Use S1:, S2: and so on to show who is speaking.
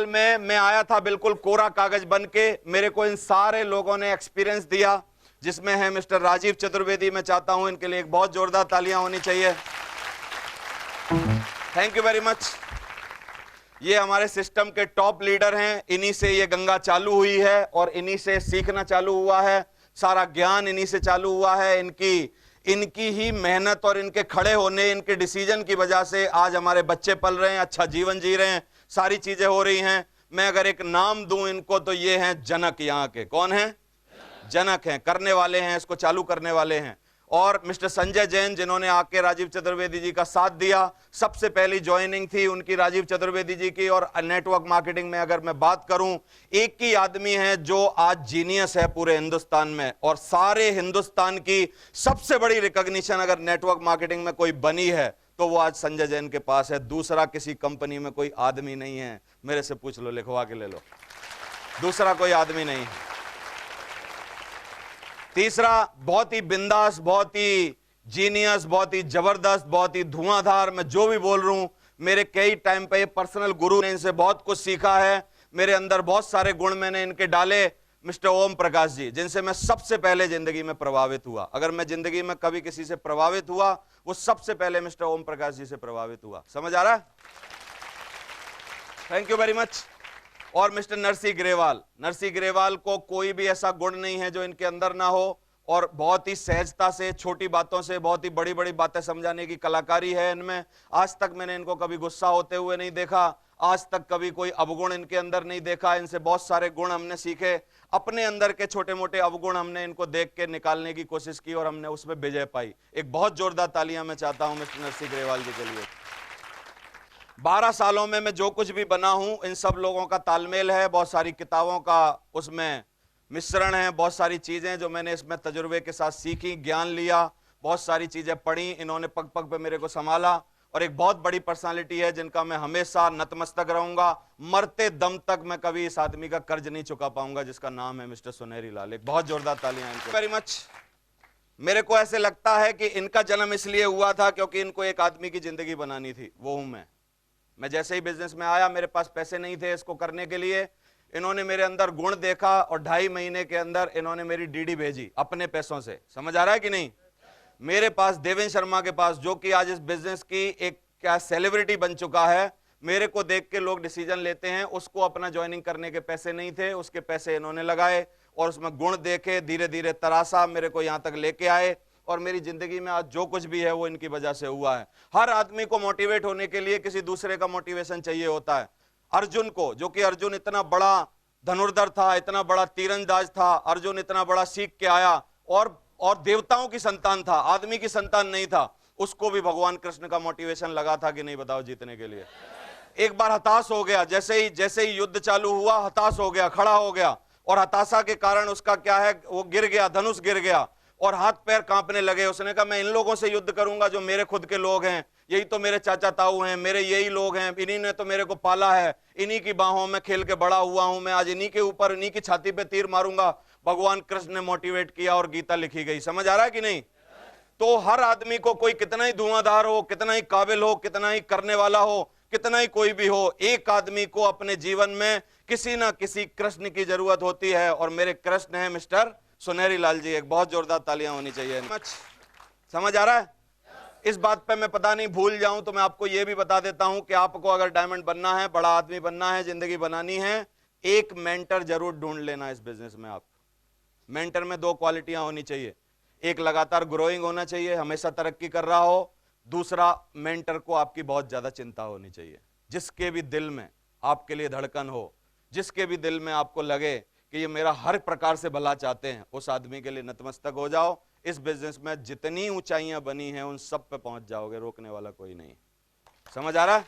S1: साल में मैं आया था बिल्कुल कोरा कागज बन के, मेरे को इन सारे लोगों ने एक्सपीरियंस दिया, जिसमें है मिस्टर राजीव चतुर्वेदी। मैं चाहता हूं इनके लिए एक बहुत जोरदार तालियां होनी चाहिए। Thank you very much. ये हमारे सिस्टम के टॉप लीडर हैं, इन्हीं से ये गंगा चालू हुई है और इन्हीं से सीखना चालू हुआ है, सारा ज्ञान इन्हीं से चालू हुआ है। इनकी ही मेहनत और इनके खड़े होने, इनके डिसीजन की वजह से आज हमारे बच्चे पल रहे हैं, अच्छा जीवन जी रहे हैं, सारी चीजें हो रही हैं। मैं अगर एक नाम दूं इनको तो ये हैं जनक। यहाँ के कौन हैं? जनक हैं, करने वाले हैं, इसको चालू करने वाले हैं। और मिस्टर संजय जैन जिन्होंने आके राजीव चतुर्वेदी जी का साथ दिया, सबसे पहली ज्वाइनिंग थी उनकी राजीव चतुर्वेदी जी की। और नेटवर्क मार्केटिंग में अगर मैं बात करूं, एक ही आदमी है जो आज जीनियस है पूरे हिंदुस्तान में, और सारे हिंदुस्तान की सबसे बड़ी रिकॉग्निशन अगर नेटवर्क मार्केटिंग में कोई बनी है तो वो आज संजय जैन के पास है। दूसरा किसी कंपनी में कोई आदमी नहीं है, मेरे से पूछ लो, लिखवा के ले लो, दूसरा कोई आदमी नहीं है। तीसरा, बहुत ही बिंदास, बहुत ही जीनियस, बहुत ही जबरदस्त, बहुत ही धुआंधार, मैं जो भी बोल रहा हूं, मेरे कई टाइम पे पर्सनल गुरु ने इनसे बहुत कुछ सीखा है, मेरे अंदर बहुत सारे गुण मैंने इनके डाले। मिस्टर ओम प्रकाश जी, जिनसे मैं सबसे पहले जिंदगी में प्रभावित हुआ। अगर मैं जिंदगी में कभी किसी से प्रभावित हुआ, वो सबसे पहले मिस्टर ओम प्रकाश जी से प्रभावित हुआ। समझ आ रहा है? Thank you very much. और मिस्टर नरसी ग्रेवाल, नरसी ग्रेवाल को कोई भी ऐसा गुण नहीं है जो इनके अंदर ना हो, और बहुत ही सहजता से, छोटी बातों से बहुत ही बड़ी बड़ी बातें समझाने की कलाकारी है इनमें। आज तक मैंने इनको कभी गुस्सा होते हुए नहीं देखा, आज तक कभी कोई अवगुण इनके अंदर नहीं देखा। इनसे बहुत सारे गुण हमने सीखे, अपने अंदर के छोटे मोटे अवगुण हमने इनको देख के निकालने की कोशिश की और हमने उसमें विजय पाई। एक बहुत जोरदार तालियां मैं चाहता हूं मिस्टर नरसी ग्रेवाल जी के लिए। 12 सालों में मैं जो कुछ भी बना हूं, इन सब लोगों का तालमेल है, बहुत सारी किताबों का उसमें मिश्रण है, बहुत सारी चीजें जो मैंने इसमें तजुर्बे के साथ सीखी, ज्ञान लिया, बहुत सारी चीजें पढ़ी, इन्होंने पग पग पे मेरे को संभाला। और एक बहुत बड़ी पर्सनालिटी है जिनका मैं हमेशा नतमस्तक रहूंगा, मरते दम तक मैं कभी इस आदमी का कर्ज नहीं चुका पाऊंगा, जिसका नाम है मिस्टर सुनहरी लाल। एक बहुत जोरदार तालियां इनको वेरी मच। मेरे को ऐसे लगता है कि इनका जन्म इसलिए हुआ था क्योंकि इनको एक आदमी की जिंदगी बनानी थी, वो हूं मैं जैसे ही बिजनेस में आया, मेरे पास पैसे नहीं थे इसको करने के लिए, इन्होंने मेरे अंदर गुण देखा और 2.5 महीने के अंदर इन्होंने मेरी डीडी भेजी अपने पैसों से। समझ आ रहा है कि नहीं? मेरे पास देवेंद्र शर्मा के पास, जो कि आज इस बिजनेस की एक क्या सेलिब्रिटी बन चुका है, मेरे को देख के लोग डिसीजन लेते हैं, उसको अपना ज्वाइनिंग करने के पैसे नहीं थे, उसके पैसे इन्होंने लगाए और उसमें गुण देखे, धीरे धीरे तरासा, मेरे को यहां तक लेके आए। और मेरी जिंदगी में आज जो कुछ भी है वो इनकी वजह से हुआ है। हर आदमी को मोटिवेट होने के लिए किसी दूसरे का मोटिवेशन चाहिए होता है। अर्जुन को, जो कि अर्जुन इतना बड़ा धनुर्धर था, इतना बड़ा तीरंदाज था, अर्जुन इतना बड़ा सीख के आया और देवताओं की संतान था, आदमी की संतान नहीं था, उसको भी भगवान कृष्ण का मोटिवेशन लगा था कि नहीं बताओ, जीतने के लिए। एक बार हताश हो गया, जैसे ही युद्ध चालू हुआ हताश हो गया, खड़ा हो गया, और हताशा के कारण उसका क्या है, वो गिर गया, धनुष गिर गया और हाथ पैर कांपने लगे। उसने कहा मैं इन लोगों से युद्ध करूंगा जो मेरे खुद के लोग हैं, यही तो मेरे चाचा ताऊ हैं, मेरे यही लोग हैं, इन्हीं ने तो मेरे को पाला है, इन्हीं की बाहों में खेल के बड़ा हुआ हूं मैं, आज इन्हीं के ऊपर, इन्हीं की छाती पे तीर मारूंगा। भगवान कृष्ण ने मोटिवेट किया और गीता लिखी गई। समझ आ रहा है कि नहीं? तो हर आदमी को, कोई कितना ही धुआंधार हो, कितना ही काबिल हो, कितना ही करने वाला हो, कितना ही कोई भी हो, एक आदमी को अपने जीवन में किसी ना किसी कृष्ण की जरूरत होती है, और मेरे कृष्ण है मिस्टर सुनहरी लाल जी। एक बहुत जोरदार तालियां होनी चाहिए। समझ आ रहा है? इस बात पे मैं पता नहीं भूल जाऊं तो मैं आपको यह भी बता देता हूं कि आपको अगर डायमंड बनना है, बड़ा आदमी बनना है, जिंदगी बनानी है, एक मेंटर जरूर ढूंढ लेना इस बिजनेस में। आप मेंटर में 2 क्वालिटियां होनी चाहिए, एक लगातार ग्रोइंग होना चाहिए, हमेशा तरक्की कर रहा हो, दूसरा मेंटर को आपकी बहुत ज्यादा चिंता होनी चाहिए, जिसके भी दिल में आपके लिए धड़कन हो, जिसके भी दिल में आपको लगे कि ये मेरा हर प्रकार से भला चाहते हैं, उस आदमी के लिए नतमस्तक हो जाओ। इस बिजनेस में जितनी ऊंचाइयां बनी हैं उन सब पे पहुंच जाओगे, रोकने वाला कोई नहीं। समझ आ रहा है?